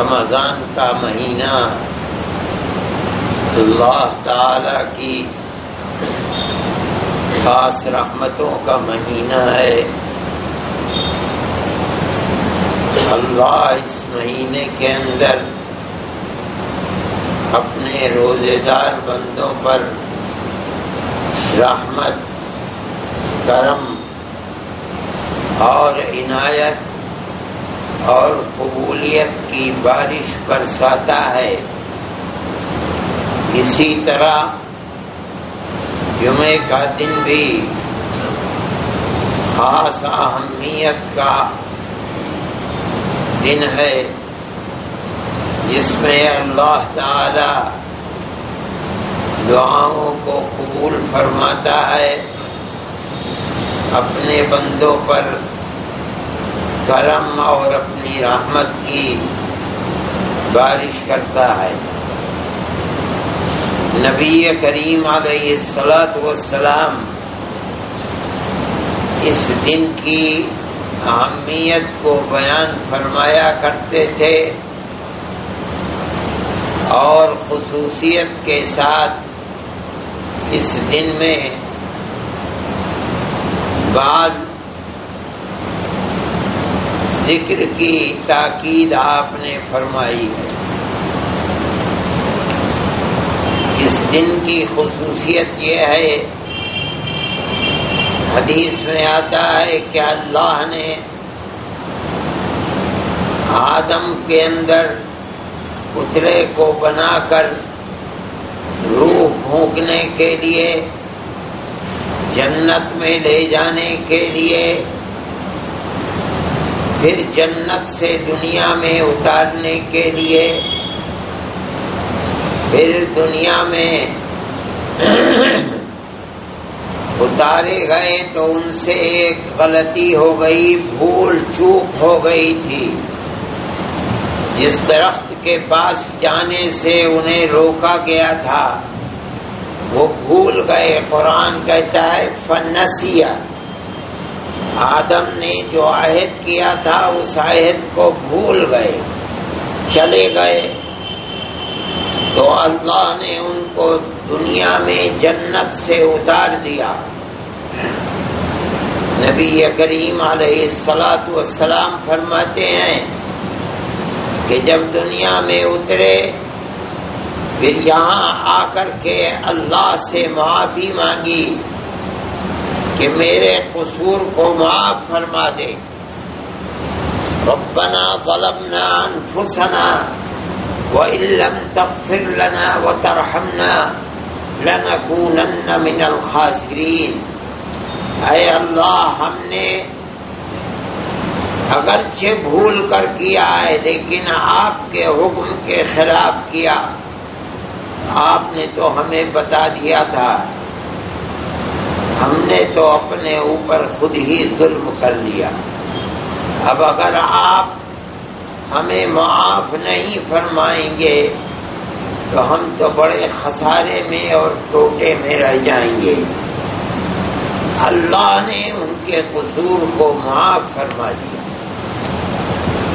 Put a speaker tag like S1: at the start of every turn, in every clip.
S1: رمضان کا مہینہ اللہ تعالی کی خاص رحمتوں کا مہینہ ہے۔ اللہ اس مہینے کے اندر اپنے روزے دار بندوں پر رحمت، کرم اور عنایت اور قبولیت کی بارش برساتا ہے۔ اسی طرح جمعے کا دن بھی خاص اہمیت کا دن ہے، جس میں اللہ تعالی دعاؤں کو قبول فرماتا ہے، اپنے بندوں پر کرم اور اپنی رحمت کی بارش کرتا ہے۔ نبی کریم علیہ الصلاۃ والسلام اس دن کی اہمیت کو بیان فرمایا کرتے تھے اور خصوصیت کے ساتھ اس دن میں بعض ذکر کی تاکید آپ نے فرمائی ہے۔ اس دن کی خصوصیت یہ ہے، حدیث میں آتا ہے کہ اللہ نے آدم کے اندر پتلے کو بنا کر روح پھونکنے کے لیے، جنت میں لے جانے کے لیے، پھر جنت سے دنیا میں اتارنے کے لیے، پھر دنیا میں اتارے گئے تو ان سے ایک غلطی ہو گئی، بھول چوک ہو گئی تھی۔ جس درخت کے پاس جانے سے انہیں روکا گیا تھا وہ بھول گئے۔ قرآن کہتا ہے فنسیا، آدم نے جو عہد کیا تھا اس عہد کو بھول گئے، چلے گئے، تو اللہ نے ان کو دنیا میں جنت سے اتار دیا۔ نبی کریم علیہ الصلاۃ والسلام فرماتے ہیں کہ جب دنیا میں اترے پھر یہاں آ کر کے اللہ سے معافی مانگی کہ میرے قصور کو معاف فرما دے۔ ربنا ظلمنا انفسنا وَإِن لَّمْ تَغْفِرْ لَنَا وَتَرْحَمْنَا لَنَكُونَنَّ مِنَ الْخَاسِرِينَ۔ اے اللہ، ہم نے اگرچہ بھول کر کیا ہے لیکن آپ کے حکم کے خلاف کیا۔ آپ نے تو ہمیں بتا دیا تھا، ہم نے تو اپنے اوپر خود ہی ظلم کر لیا۔ اب اگر آپ ہمیں معاف نہیں فرمائیں گے تو ہم تو بڑے خسارے میں اور ٹوٹے میں رہ جائیں گے۔ اللہ نے ان کے قصور کو معاف فرما دیا۔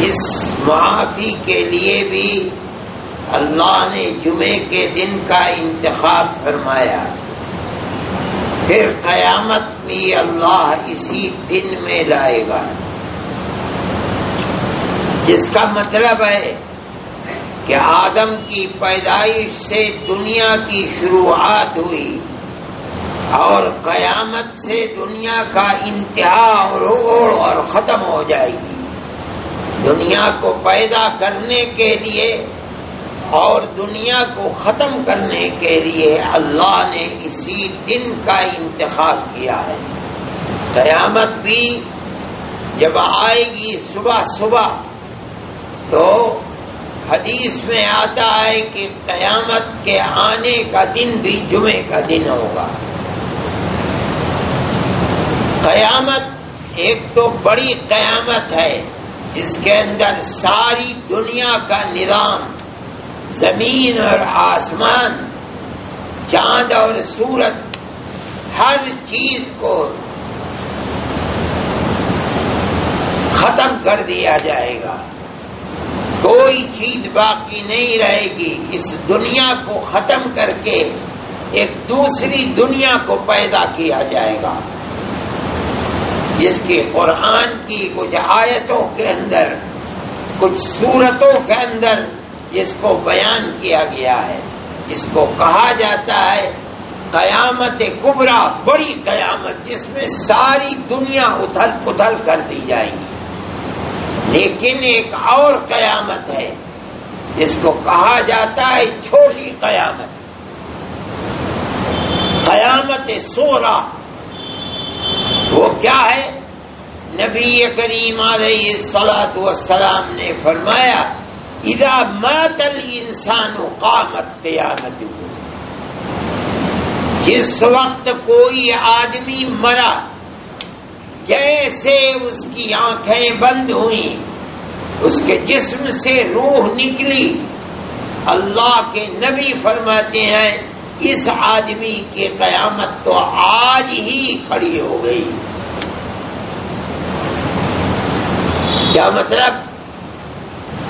S1: اس معافی کے لیے بھی اللہ نے جمعے کے دن کا انتخاب فرمایا۔ پھر قیامت بھی اللہ اسی دن میں لائے گا، جس کا مطلب ہے کہ آدم کی پیدائش سے دنیا کی شروعات ہوئی اور قیامت سے دنیا کا انتہا اور ختم ہو جائے گی۔ دنیا کو پیدا کرنے کے لیے اور دنیا کو ختم کرنے کے لیے اللہ نے اسی دن کا انتخاب کیا ہے۔ قیامت بھی جب آئے گی صبح صبح تو حدیث میں آتا ہے کہ قیامت کے آنے کا دن بھی جمعے کا دن ہوگا۔ قیامت ایک تو بڑی قیامت ہے جس کے اندر ساری دنیا کا نظام، زمین اور آسمان، چاند اور سورج، ہر چیز کو ختم کر دیا جائے گا۔ کوئی چیز باقی نہیں رہے گی. اس دنیا کو ختم کر کے ایک دوسری دنیا کو پیدا کیا جائے گا، جس کی قرآن کی کچھ آیتوں کے اندر، کچھ سورتوں کے اندر جس کو بیان کیا گیا ہے، جس کو کہا جاتا ہے قیامت کبریٰ، بڑی قیامت، جس میں ساری دنیا اتھل پتھل کر دی جائے گی. لیکن ایک اور قیامت ہے جس کو کہا جاتا ہے چھوٹی قیامت، قیامت صغریٰ. وہ کیا ہے؟ نبی کریم علیہ الصلوۃ والسلام نے فرمایا اذا مات الانسان قامت قیامتہ. جس وقت کوئی آدمی مرا، جیسے اس کی آنکھیں بند ہوئیں، اس کے جسم سے روح نکلی، اللہ کے نبی فرماتے ہیں اس آدمی کی قیامت تو آج ہی کھڑی ہو گئی. کیا مطلب؟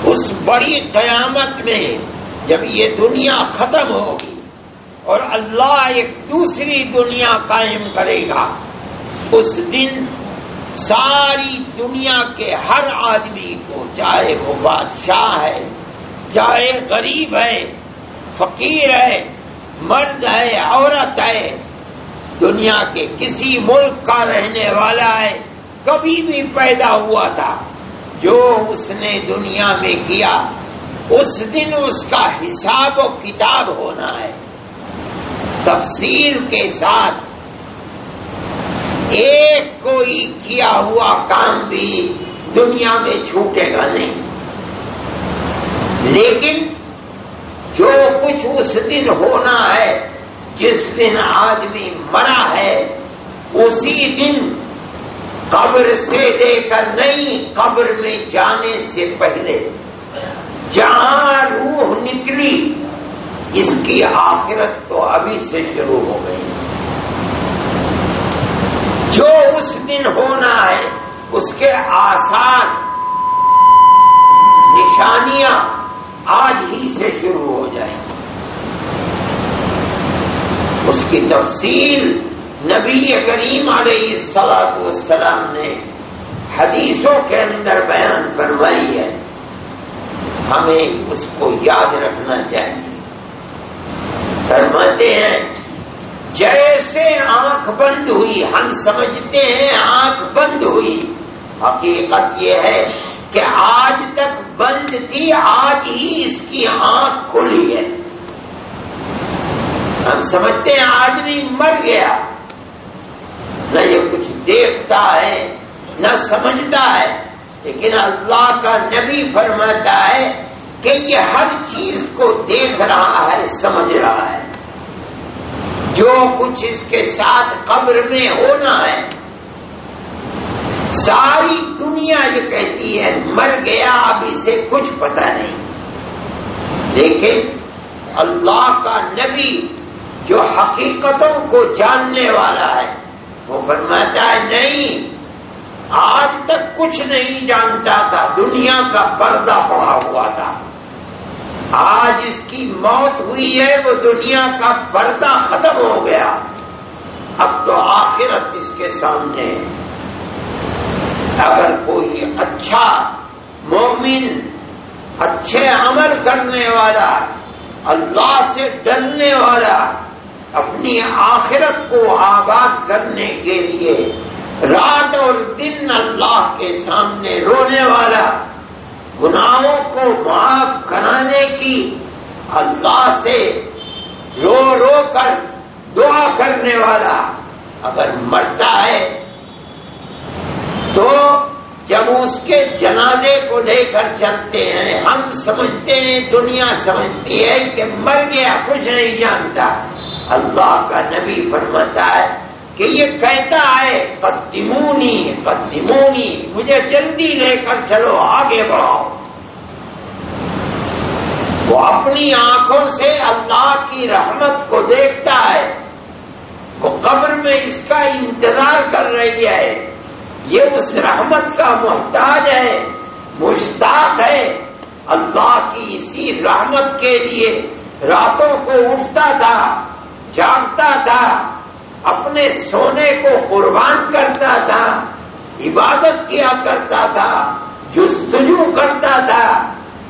S1: اس بڑی قیامت میں جب یہ دنیا ختم ہوگی اور اللہ ایک دوسری دنیا قائم کرے گا، اس دن ساری دنیا کے ہر آدمی کو، چاہے وہ بادشاہ ہے، چاہے غریب ہے، فقیر ہے، مرد ہے، عورت ہے، دنیا کے کسی ملک کا رہنے والا ہے، کبھی بھی پیدا ہوا تھا، جو اس نے دنیا میں کیا اس دن اس کا حساب و کتاب ہونا ہے تفصیل کے ساتھ. ایک کوئی کیا ہوا کام بھی دنیا میں چھوٹے گا نہیں. لیکن جو کچھ اس دن ہونا ہے، جس دن آدمی مرا ہے، اسی دن قبر سے لے کر نہیں، قبر میں جانے سے پہلے جہاں روح نکلی، اس کی آخرت تو ابھی سے شروع ہو گئی. جو اس دن ہونا ہے اس کے آثار، نشانیاں آج ہی سے شروع ہو جائیں گی. اس کی تفصیل نبی کریم علیہ الصلوۃ والسلام نے حدیثوں کے اندر بیان فرمائی ہے. ہمیں اس کو یاد رکھنا چاہیے. فرماتے ہیں جیسے آنکھ بند ہوئی، ہم سمجھتے ہیں آنکھ بند ہوئی، حقیقت یہ ہے کہ آج تک بند تھی، آج ہی اس کی آنکھ کھلی ہے. ہم سمجھتے ہیں آدمی مر گیا، نہ یہ کچھ دیکھتا ہے نہ سمجھتا ہے، لیکن اللہ کا نبی فرماتا ہے کہ یہ ہر چیز کو دیکھ رہا ہے، سمجھ رہا ہے. جو کچھ اس کے ساتھ قبر میں ہونا ہے، ساری دنیا یہ کہتی ہے مر گیا، اب اسے کچھ پتہ نہیں. لیکن اللہ کا نبی جو حقیقتوں کو جاننے والا ہے، وہ فرماتا ہے نہیں، آج تک کچھ نہیں جانتا تھا، دنیا کا پردہ پڑا ہوا تھا. آج اس کی موت ہوئی ہے، وہ دنیا کا پردہ ختم ہو گیا، اب تو آخرت اس کے سامنے. اگر کوئی اچھا مومن، اچھے عمل کرنے والا، اللہ سے ڈرنے والا، اپنی آخرت کو آباد کرنے کے لیے رات اور دن اللہ کے سامنے رونے والا، گناہوں کو معاف کرانے کی اللہ سے رو رو کر دعا کرنے والا اگر مرتا ہے تو جب اس کے جنازے کو لے کر چلتے ہیں، ہم سمجھتے ہیں، دنیا سمجھتی ہے کہ مر گیا، کچھ نہیں جانتا. اللہ کا نبی فرماتا ہے کہ یہ کہتا ہے قدمونی قدمونی، مجھے جلدی لے کر چلو، آگے بڑھاؤ. وہ اپنی آنکھوں سے اللہ کی رحمت کو دیکھتا ہے، وہ قبر میں اس کا انتظار کر رہی ہے، یہ اس رحمت کا محتاج ہے، مشتاق ہے. اللہ کی اسی رحمت کے لیے راتوں کو اٹھتا تھا، جاگتا تھا، اپنے سونے کو قربان کرتا تھا، عبادت کیا کرتا تھا، جستجو کرتا تھا،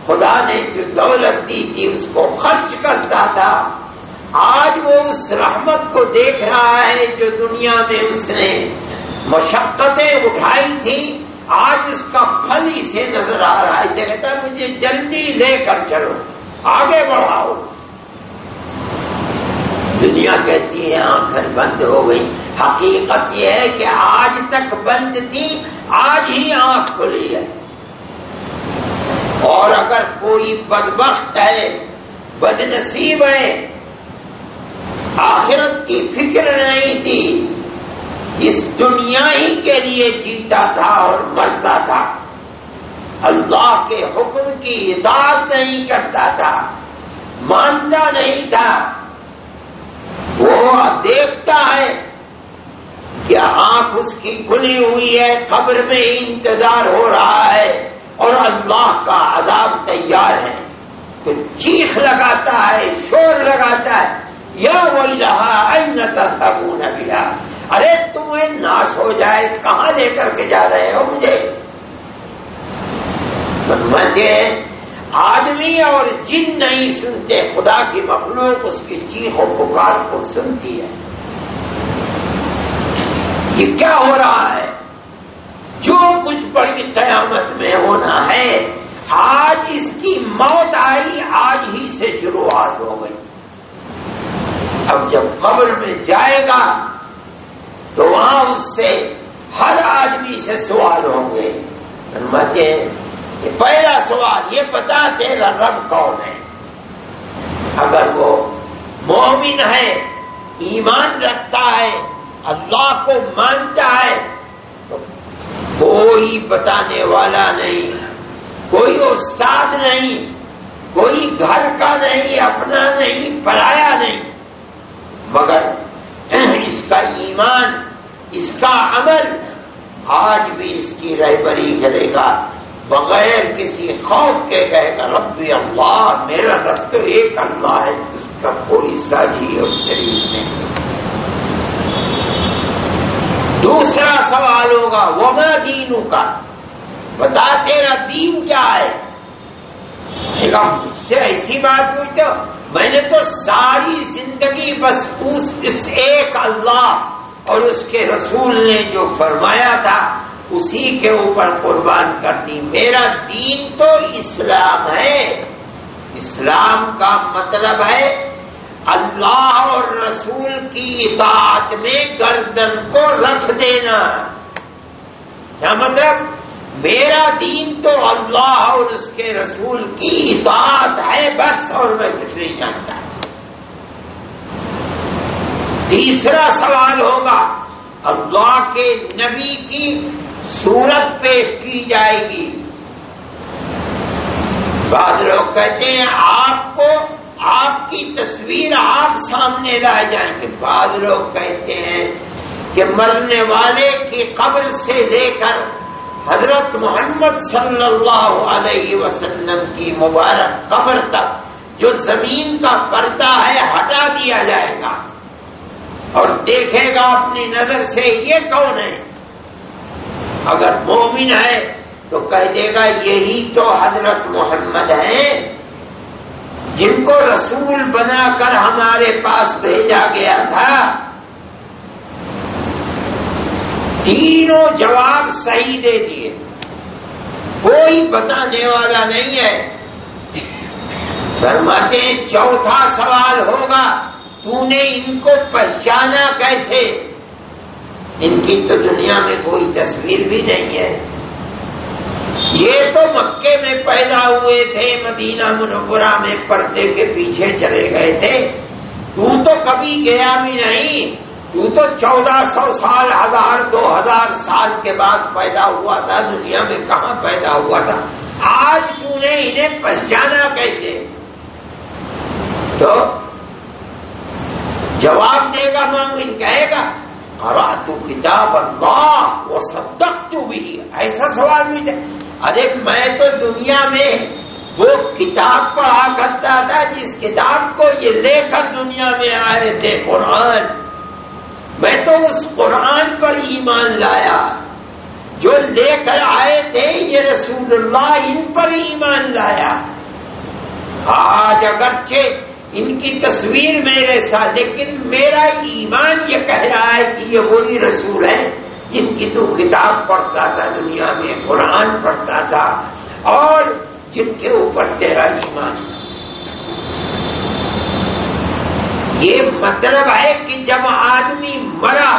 S1: خدا نے جو دولت دی تھی اس کو خرچ کرتا تھا۔ آج وہ اس رحمت کو دیکھ رہا ہے جو دنیا میں اس نے مشقتیں اٹھائی تھی، آج اس کا پھل اسے نظر آ رہا ہے۔ کہتا مجھے جلدی لے کر چلو، آگے بڑھاؤ۔ دنیا کہتی ہے آنکھیں بند ہو گئی، حقیقت یہ ہے کہ آج تک بند تھی، آج ہی آنکھ کھلی ہے۔ اور اگر کوئی بدبخت ہے، بد نصیب ہے، آخرت کی فکر نہیں تھی، اس دنیا ہی کے لیے جیتا تھا اور مرتا تھا، اللہ کے حکم کی اطاعت نہیں کرتا تھا، مانتا نہیں تھا، وہ دیکھتا ہے کہ آنکھ اس کی کھلی ہوئی ہے، قبر میں انتظار ہو رہا ہے اور اللہ کا عذاب تیار ہے، تو چیخ لگاتا ہے، شور لگاتا ہے، یا ویلھا این تذھبون بہا، ارے تمہیں ناش ہو جائے، کہاں لے کر کے جا رہے ہو مجھے؟ مجھے آدمی اور جن نہیں سنتے، خدا کی مخلوق اس کی چیخ و پکار کو سنتی ہے۔ یہ کیا ہو رہا ہے؟ جو کچھ بڑی قیامت میں ہونا ہے، آج اس کی موت آئی، آج ہی سے شروعات ہو گئی۔ اب جب قبر میں جائے گا تو وہاں اس سے ہر آدمی سے سوال ہوں گے۔ پہلا سوال یہ بتا تیرا رب کون ہے؟ اگر وہ مومن ہے، ایمان رکھتا ہے، اللہ کو مانتا ہے، تو کوئی بتانے والا نہیں، کوئی استاد نہیں، کوئی گھر کا نہیں، اپنا نہیں، پرایا نہیں، مگر اس کا ایمان، اس کا عمل آج بھی اس کی رہبری کرے گا، بغیر کسی خوف کے کہے گا ربی اللہ، میرا رب تو ایک اللہ ہے، اس کا کوئی ساجی اور شریک نہیں۔ دوسرا سوال ہوگا وما دینک، بتا تیرا دین کیا ہے؟ مجھ سے ایسی بات پوچھتے ہو؟ میں نے تو ساری زندگی بس اس ایک اللہ اور اس کے رسول نے جو فرمایا تھا اسی کے اوپر قربان کر دی۔ میرا دین تو اسلام ہے۔ اسلام کا مطلب ہے اللہ اور رسول کی اطاعت میں گردن کو رکھ دینا۔ کیا مطلب؟ میرا دین تو اللہ اور اس کے رسول کی اطاعت ہے بس، اور میں کچھ نہیں جانتا۔ تیسرا سوال ہوگا اللہ کے نبی کی صورت پیش کی جائے گی۔ بعض لوگ کہتے ہیں آپ کو آپ کی تصویر آپ سامنے لائے جائیں گے، بعض لوگ کہتے ہیں کہ مرنے والے کی قبر سے لے کر حضرت محمد صلی اللہ علیہ وسلم کی مبارک قبر تک جو زمین کا پردہ ہے ہٹا دیا جائے گا، اور دیکھے گا اپنی نظر سے یہ کون ہے۔ اگر مومن ہے تو کہہ دے گا یہی تو حضرت محمد ہیں جن کو رسول بنا کر ہمارے پاس بھیجا گیا تھا۔ تینوں جواب صحیح دے دیے، کوئی بتانے والا نہیں ہے۔ فرماتے ہیں چوتھا سوال ہوگا تو نے ان کو پہچانا کیسے؟ ان کی تو دنیا میں کوئی تصویر بھی نہیں ہے، یہ تو مکے میں پیدا ہوئے تھے، مدینہ منورہ میں پردے کے پیچھے چلے گئے تھے، تو کبھی گیا بھی نہیں، تو 1400 سال 1000 2000 سال کے بعد پیدا ہوا تھا، دنیا میں کہاں پیدا ہوا تھا، آج تو نے انہیں پہچانا کیسے؟ تو جواب دے گا مومن، کہے گا قرأت کتاب اللہ وصدقت بھی۔ ایسا سوال بھی تھا، ارے میں تو دنیا میں وہ کتاب پڑھا کرتا تھا جس کتاب کو یہ لے کر دنیا میں آئے تھے، قرآن. میں تو اس قرآن پر ایمان لایا جو لے کر آئے تھے یہ رسول اللہ، ان پر ایمان لایا. آج اگرچہ ان کی تصویر میرے ساتھ، لیکن میرا ایمان یہ کہہ رہا ہے کہ یہ وہی رسول ہیں جن کی تو کتاب پڑھتا تھا دنیا میں، قرآن پڑھتا تھا، اور جن کے اوپر تیرا ایمان تھا. یہ مطلب ہے کہ جب آدمی مرا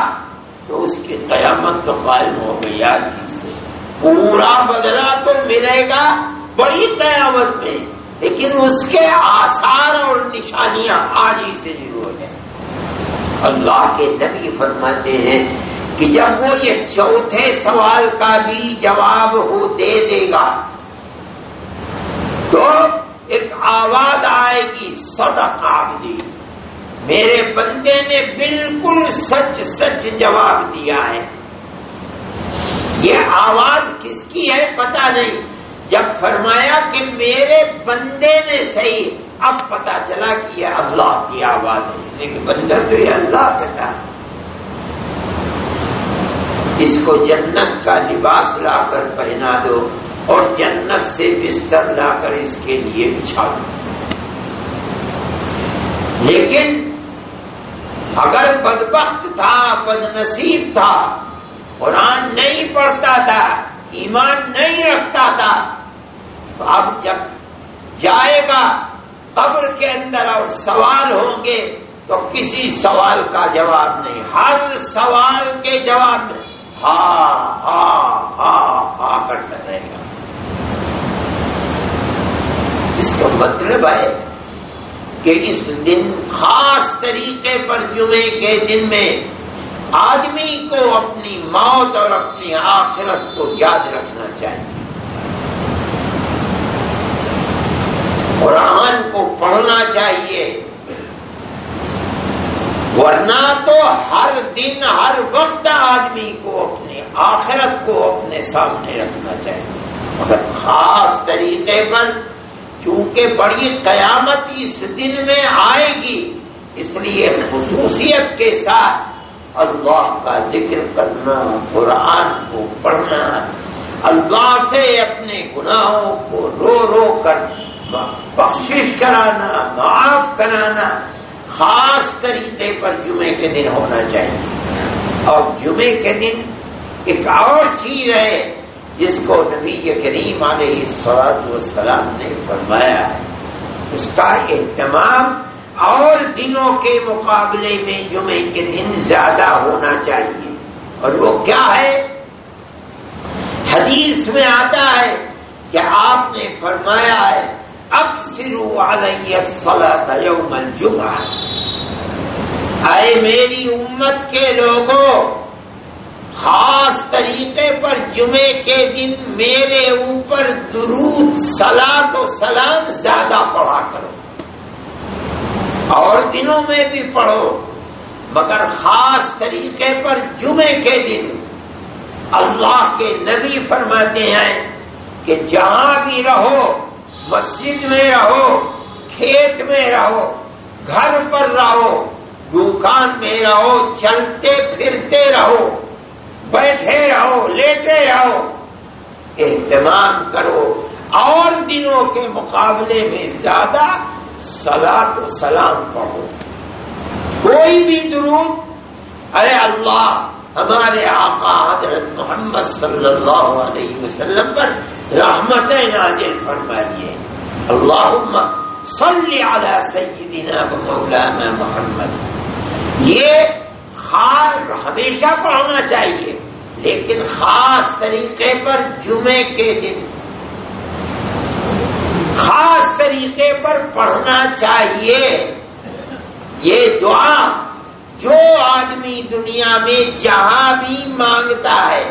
S1: تو اس کی قیامت تو قائم ہو گئی. آج ہی سے پورا بدلہ تو ملے گا بڑی قیامت میں، لیکن اس کے آثار اور نشانیاں آج ہی سے شروع ہو جائیں. اللہ کے نبی فرماتے ہیں کہ جب وہ یہ چوتھے سوال کا بھی جواب ہو دے دے گا تو ایک آواز آئے گی، صدق عبدی، میرے بندے نے بالکل سچ سچ جواب دیا ہے. یہ آواز کس کی ہے پتہ نہیں. جب فرمایا کہ میرے بندے نے صحیح، اب پتا چلا کہ یہ اللہ کی آواز ہے، لیکن بندہ تو یہ اللہ کا تھا. اس کو جنت کا لباس لا کر پہنا دو اور جنت سے بستر لا کر اس کے لیے بچھا دو. لیکن اگر بدبخت تھا، بد نصیب تھا، قرآن نہیں پڑھتا تھا، ایمان نہیں رکھتا تھا، تو اب جب جائے گا قبر کے اندر اور سوال ہوں گے تو کسی سوال کا جواب نہیں، ہر سوال کے جواب میں ہاں ہاں ہاں ہاں کرتا رہے گا. اس کا مطلب ہے کہ اس دن خاص طریقے پر جمعے کے دن میں آدمی کو اپنی موت اور اپنی آخرت کو یاد رکھنا چاہیے. قرآن کو پڑھنا چاہیے، ورنہ تو ہر دن ہر وقت آدمی کو اپنی آخرت کو اپنے سامنے رکھنا چاہیے. مگر خاص طریقے پر چونکہ بڑی قیامت اس دن میں آئے گی، اس لیے خصوصیت کے ساتھ اللہ کا ذکر کرنا، قرآن کو پڑھنا، اللہ سے اپنے گناہوں کو رو رو کر بخشش کرانا، معاف کرانا خاص طریقے پر جمعے کے دن ہونا چاہیے. اور جمعے کے دن ایک اور چیز ہے جس کو نبی کریم علیہ الصلوۃ والسلام نے فرمایا ہے، اس کا اہتمام اور دنوں کے مقابلے میں جمعے کے دن زیادہ ہونا چاہیے. اور وہ کیا ہے؟ حدیث میں آتا ہے کہ آپ نے فرمایا ہے اکثروا علی الصلاۃ یوم الجمعہ، اے میری امت کے لوگوں خاص طریقے پر جمعے کے دن میرے اوپر درود صلاۃ و سلام زیادہ پڑھا کرو. اور دنوں میں بھی پڑھو، مگر خاص طریقے پر جمعے کے دن اللہ کے نبی فرماتے ہیں کہ جہاں بھی رہو، مسجد میں رہو، کھیت میں رہو، گھر پر رہو، دکان میں رہو، چلتے پھرتے رہو، بیٹھے رہو، لیٹے رہو، اہتمام کرو اور دنوں کے مقابلے میں زیادہ صلاۃ و سلام پڑھو. کوئی بھی درود، ارے اللہ ہمارے آقا حضرت محمد صلی اللہ علیہ وسلم پر رحمتیں نازل فرمائیے. اللہم صلی علی سیدنا و مولانا محمد. یہ خاص ہمیشہ پڑھنا چاہیے، لیکن خاص طریقے پر جمعے کے دن خاص طریقے پر پڑھنا چاہیے. یہ دعا جو آدمی دنیا میں جہاں بھی مانگتا ہے،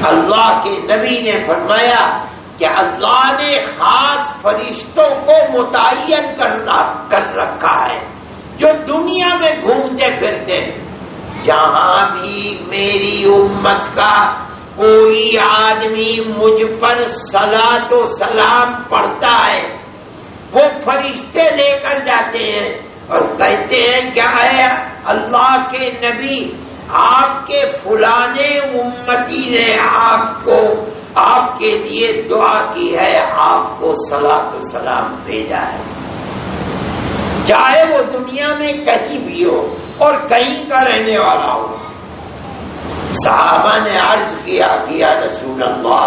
S1: اللہ کے نبی نے فرمایا کہ اللہ نے خاص فرشتوں کو متعین کر رکھا ہے جو دنیا میں گھومتے پھرتے ہیں. جہاں بھی میری امت کا کوئی آدمی مجھ پر صلاۃ و سلام پڑھتا ہے، وہ فرشتے لے کر جاتے ہیں اور کہتے ہیں کیا ہے اللہ کے نبی، آپ کے فلانے امتی نے آپ کے لیے دعا کی ہے، آپ کو صلاۃ و سلام بھیجا ہے، چاہے وہ دنیا میں کہیں بھی ہو اور کہیں کا رہنے والا ہو۔ صحابہ نے عرض کیا کہ یا رسول اللہ،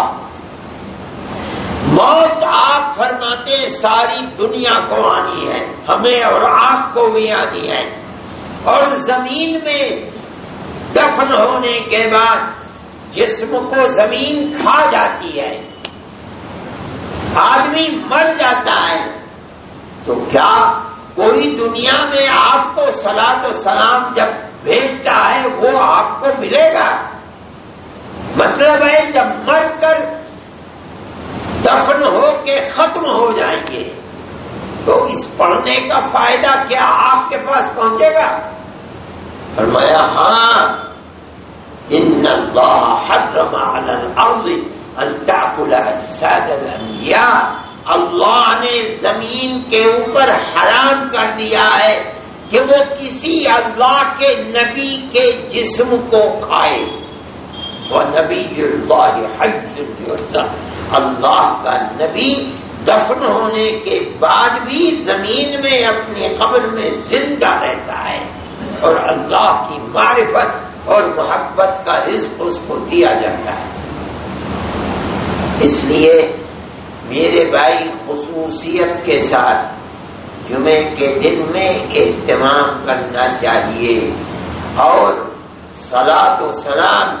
S1: موت آپ فرماتے ہیں ساری دنیا کو آنی ہے، ہمیں اور آپ کو بھی آنی ہے، اور زمین میں دفن ہونے کے بعد جسم کو زمین کھا جاتی ہے، آدمی مر جاتا ہے، تو کیا کوئی دنیا میں آپ کو صلاۃ و سلام جب بھیجتا ہے وہ آپ کو ملے گا؟ مطلب ہے جب مر کر دفن ہو کے ختم ہو جائیں گے تو اس پڑھنے کا فائدہ کیا آپ کے پاس پہنچے گا؟ فرمایا ہاں، ان اللہ حرم علی الارض ان تاکل اجساد الانبیاء، اللہ نے زمین کے اوپر حرام کر دیا ہے کہ وہ کسی اللہ کے نبی کے جسم کو کھائے، وَنَبِيُّ اللَّهِ حَيٌّ يُرْزَقُ، اللہ کا نبی دفن ہونے کے بعد بھی زمین میں اپنی قبر میں زندہ رہتا ہے اور اللہ کی معرفت اور محبت کا رزق اس کو دیا جاتا ہے۔ اس لیے میرے بھائی خصوصیت کے ساتھ جمعے کے دن میں اہتمام کرنا چاہیے، اور صلاۃ و سلام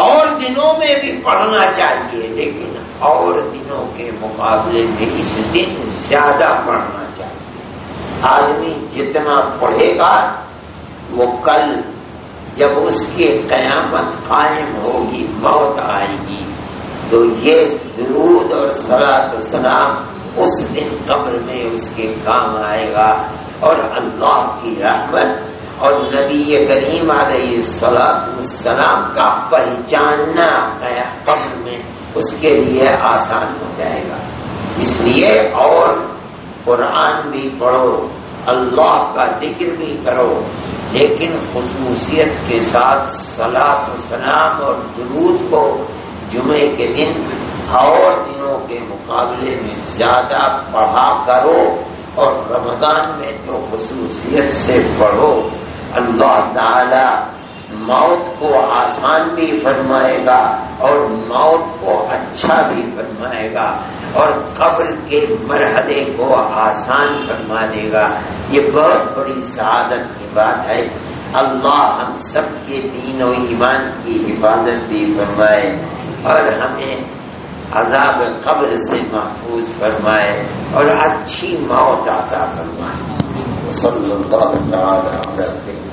S1: اور دنوں میں بھی پڑھنا چاہیے، لیکن اور دنوں کے مقابلے میں اس دن زیادہ پڑھنا چاہیے۔ آدمی جتنا پڑھے گا وہ کل جب اس کی قیامت قائم ہوگی، موت آئے گی، تو یہ درود اور صلاۃ و سلام اس دن قبر میں اس کے کام آئے گا، اور اللہ کی رحمت اور نبی کریم علیہ الصلاۃ والسلام کا پہچاننا قبر میں اس کے لیے آسان ہو جائے گا۔ اس لیے اور قرآن بھی پڑھو، اللہ کا ذکر بھی کرو، لیکن خصوصیت کے ساتھ صلاۃ و سلام اور درود کو جمعے کے دن اور دنوں کے مقابلے میں زیادہ پڑھا کرو، اور رمضان میں تو خصوصیت سے پڑھو۔ اللہ تعالی موت کو آسان بھی فرمائے گا اور موت کو اچھا بھی فرمائے گا، اور قبر کے مرحلے کو آسان فرما دے گا۔ یہ بہت بڑی سعادت کی بات ہے۔ اللہ ہم سب کے دین و ایمان کی حفاظت بھی فرمائے اور ہمیں عذاب قبر سے محفوظ فرمائے اور اچھی موت عطا فرمائے۔ صلی اللہ تعالی علیہ وسلم۔